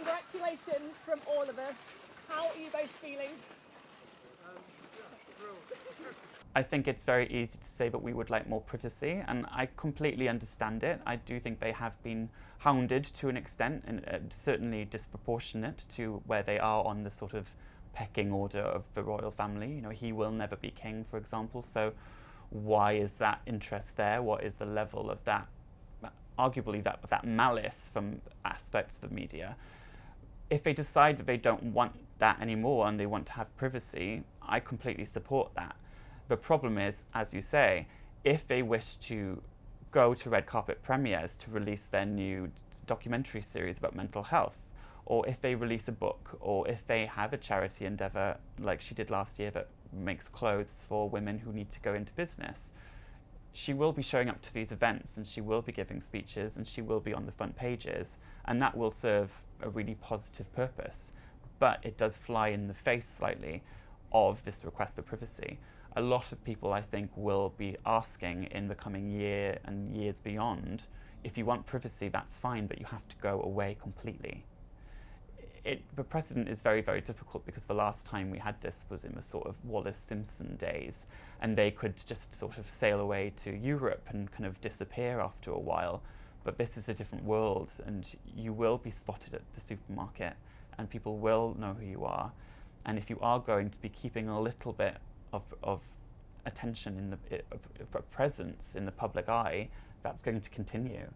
Congratulations from all of us. How are you both feeling? I think it's very easy to say that we would like more privacy, and I completely understand it. I do think they have been hounded to an extent, and certainly disproportionate to where they are on the sort of pecking order of the royal family. You know, he will never be king, for example, so why is that interest there? What is the level of that, arguably that malice from aspects of the media? If they decide that they don't want that anymore and they want to have privacy, I completely support that. The problem is, as you say, if they wish to go to red carpet premieres to release their new documentary series about mental health, or if they release a book, or if they have a charity endeavour like she did last year that makes clothes for women who need to go into business, she will be showing up to these events and she will be giving speeches and she will be on the front pages, and that will serve a really positive purpose. But it does fly in the face slightly of this request for privacy. A lot of people, I think, will be asking in the coming year and years beyond, if you want privacy, that's fine, but you have to go away completely. The precedent is very, very difficult because the last time we had this was in the sort of Wallace-Simpson days, and they could just sort of sail away to Europe and kind of disappear after a while. But this is a different world, and you will be spotted at the supermarket, and people will know who you are. And if you are going to be keeping a little bit of attention in of presence in the public eye, that's going to continue.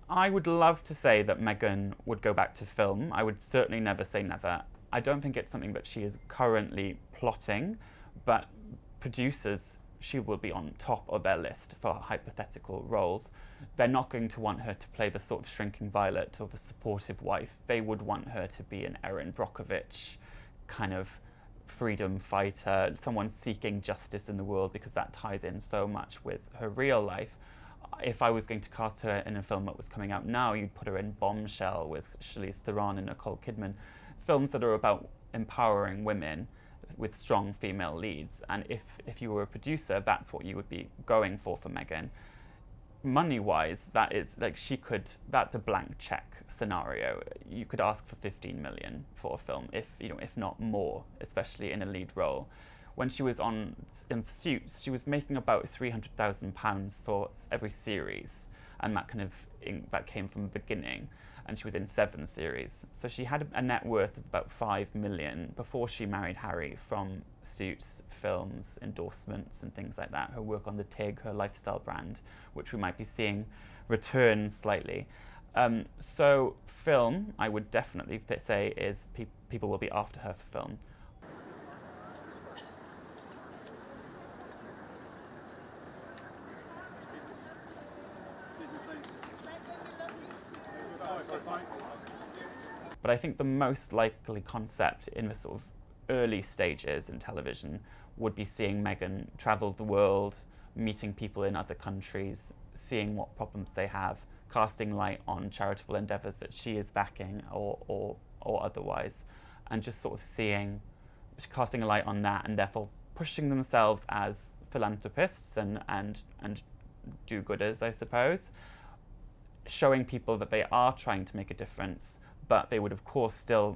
I would love to say that Meghan would go back to film. I would certainly never say never. I don't think it's something that she is currently plotting, but producers, she will be on top of their list for hypothetical roles. They're not going to want her to play the sort of shrinking violet of a supportive wife. They would want her to be an Erin Brockovich kind of freedom fighter, someone seeking justice in the world, because that ties in so much with her real life. If I was going to cast her in a film that was coming out now, you'd put her in Bombshell with Charlize Theron and Nicole Kidman, films that are about empowering women with strong female leads. And if you were a producer, that's what you would be going for Meghan. Money-wise, that is like that's a blank check scenario. You could ask for 15 million for a film, if not more, especially in a lead role. When she was in Suits, she was making about £300,000 for every series, and that came from the beginning. And she was in 7 series. So she had a net worth of about 5 million before she married Harry from Suits, films, endorsements and things like that. Her work on the TIG, her lifestyle brand, which we might be seeing return slightly. So film, I would definitely say, is people will be after her for film. But I think the most likely concept in the sort of early stages in television would be seeing Meghan travel the world, meeting people in other countries, seeing what problems they have, casting light on charitable endeavours that she is backing or otherwise, and just sort of casting a light on that, and therefore pushing themselves as philanthropists and do-gooders, I suppose, showing people that they are trying to make a difference, but they would of course still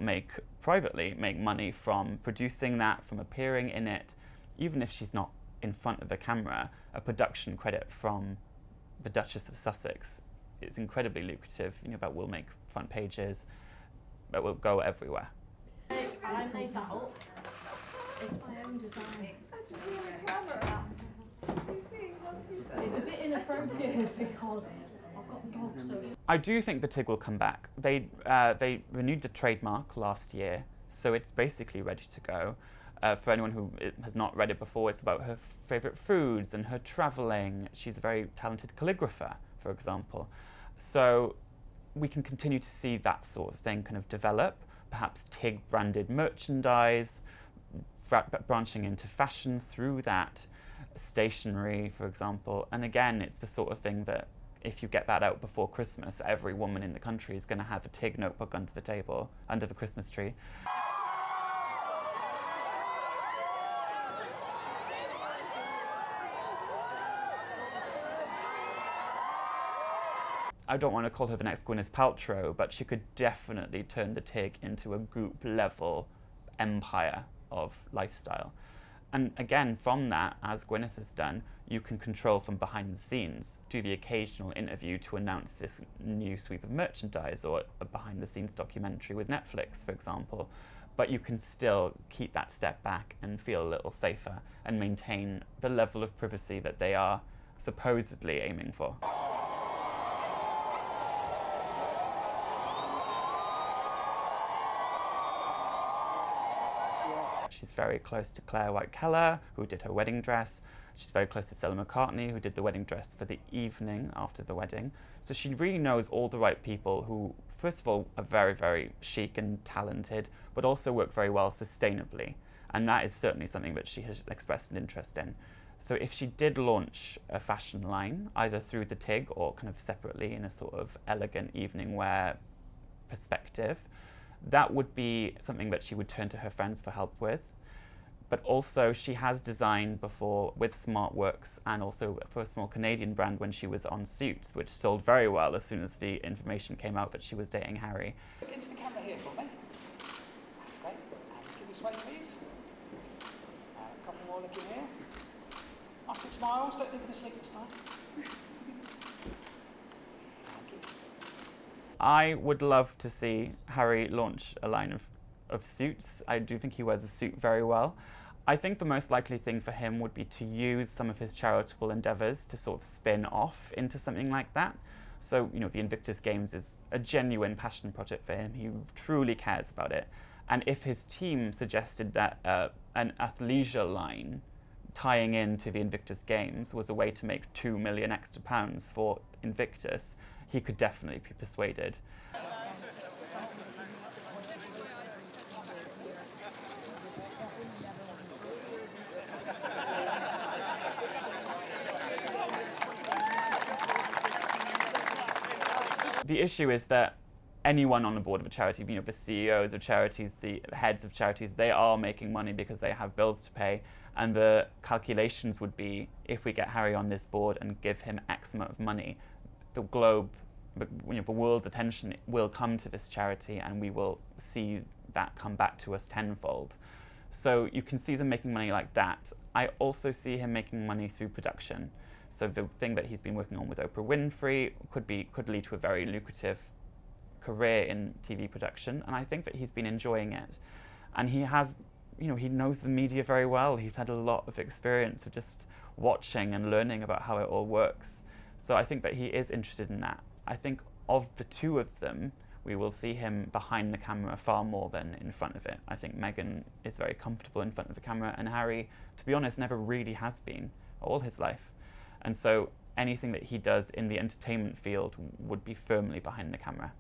privately make money from producing that, from appearing in it. Even if she's not in front of the camera, a production credit from the Duchess of Sussex is incredibly lucrative. That will make front pages, that will go everywhere. I made that up. It's my own design. That's really clever. You see, It's a bit inappropriate because I've got the dog, so... I do think the TIG will come back. They renewed the trademark last year, so it's basically ready to go. For anyone who has not read it before, it's about her favourite foods and her travelling. She's a very talented calligrapher, for example. So we can continue to see that sort of thing kind of develop. Perhaps TIG-branded merchandise, branching into fashion through that, stationery, for example. And again, it's the sort of thing that if you get that out before Christmas, every woman in the country is going to have a TIG notebook under the table, under the Christmas tree. I don't want to call her the next Gwyneth Paltrow, but she could definitely turn the TIG into a Goop level empire of lifestyle. And again, from that, as Gwyneth has done, you can control from behind the scenes, do the occasional interview to announce this new sweep of merchandise, or a behind the scenes documentary with Netflix, for example. But you can still keep that step back and feel a little safer and maintain the level of privacy that they are supposedly aiming for. She's very close to Claire White-Keller, who did her wedding dress. She's very close to Stella McCartney, who did the wedding dress for the evening after the wedding. So she really knows all the right people who, first of all, are very, very chic and talented, but also work very well sustainably. And that is certainly something that she has expressed an interest in. So if she did launch a fashion line, either through the TIG or kind of separately in a sort of elegant evening wear perspective, that would be something that she would turn to her friends for help with. But also she has designed before with SmartWorks and also for a small Canadian brand when she was on Suits, which sold very well as soon as the information came out that she was dating Harry. Look into the camera here for me. That's great. Give this way, please. A couple more looking here. Nice big smiles. Don't think of the sleepless nights. I would love to see Harry launch a line of suits. I do think he wears a suit very well. I think the most likely thing for him would be to use some of his charitable endeavours to sort of spin off into something like that. So, you know, the Invictus Games is a genuine passion project for him. He truly cares about it. And if his team suggested that an athleisure line tying into the Invictus Games was a way to make £2 million extra for Invictus, he could definitely be persuaded. The issue is that anyone on the board of a charity, you know, the CEOs of charities, the heads of charities, they are making money because they have bills to pay. And the calculations would be, if we get Harry on this board and give him X amount of money, the globe, you know, the world's attention will come to this charity and we will see that come back to us tenfold. So you can see them making money like that. I also see him making money through production. So the thing that he's been working on with Oprah Winfrey could lead to a very lucrative career in TV production, and I think that he's been enjoying it. And he has, you know, he knows the media very well. He's had a lot of experience of just watching and learning about how it all works. So I think that he is interested in that. I think of the two of them, we will see him behind the camera far more than in front of it. I think Meghan is very comfortable in front of the camera, and Harry, to be honest, never really has been all his life. And so anything that he does in the entertainment field would be firmly behind the camera.